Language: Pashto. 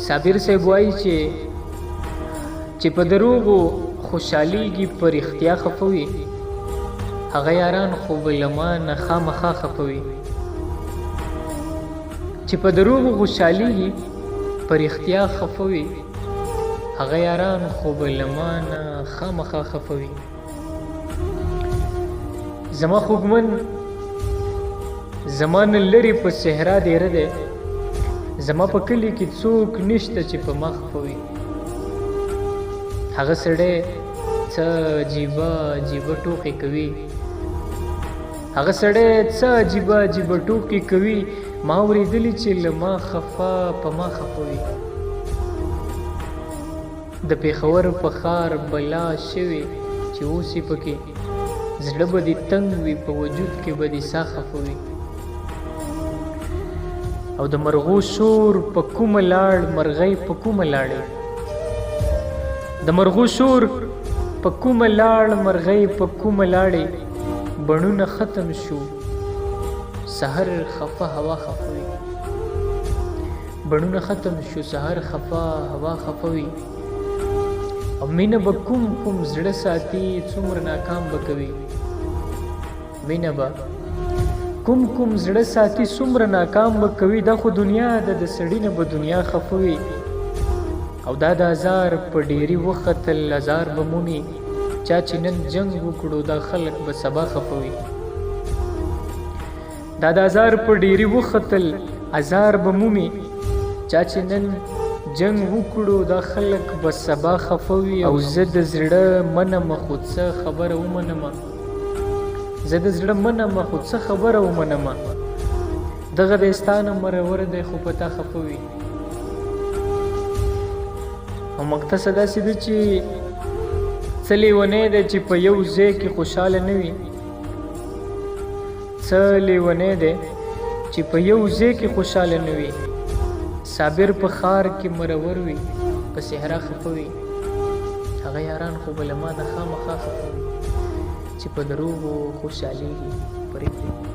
صابر صاحب وایي چې په دروغو خوشحالیږي په رښتیا خفه وي، هغه یاران خو به له ما نه خامخا خفه وي. چې په دروغو خوشحالیږي په رښتیا خفه وي، هغه یاران خو به له ما نه خامخا خفه وي. زما خوږمن زما نه لرې په صحرا دیره دی، زما په کلي کې څوک نشته چې په ما خفه وي. هغه سړی څه عجیبه عجیبه ټوکې کوي، هغه سړی څه عجیبه عجیبه ټوکې کوي، ما اورېدلي چې له ما خفه په ما خفه وي. د پېښور په ښار بلا شوې چې اوس یې پکې زړه به دې تنګ وي، په وجود کې به دې ساه خفه وي. او د مرغو شور په کومه لاړ مرغۍ په کومه لاړې، د مرغو شور په کومه لاړ مرغۍ په کومه لاړې، بڼونه ختم شو سحر خفه هوا خفه وي. بڼونه ختم شو سحر خفه هوا خفه وي. او مینه به کوم زړه ساتي څومره ناکام به کوي، مینه به کوم زړه ساتي څومره ناکام به کوي. دا خو دنیا ده، د سړي نه به دنیا خفه وي. او دا د هزار په ډیري وختل هزار به مومي، چا چې نن جنگ وکړو دا خلک به سبا خفه وي. دا د هزار په ډیري وختل هزار به مومي، چا چې نن جنگ وکړو دا خلک به سبا خفه وي. او زه د زړه منم خو څه خبره ومنم، زه د زړه منم خو څه خبره ومنم، دغه د ستانه مرور دی خو په تا خفه وي. او مقتصد داسې ده چې څه لیونی دی چې په یو ځای کې خوشحاله نه وي، څه لیونی دی چې په یو ځای کې خوشحاله نه وي. صابر په ښار کې مرور وي، په صحرا خفه وي، هغه یاران خو به له ما نه خامخا خفه وي چې په دروغو خوشحالیږي په رښتیا.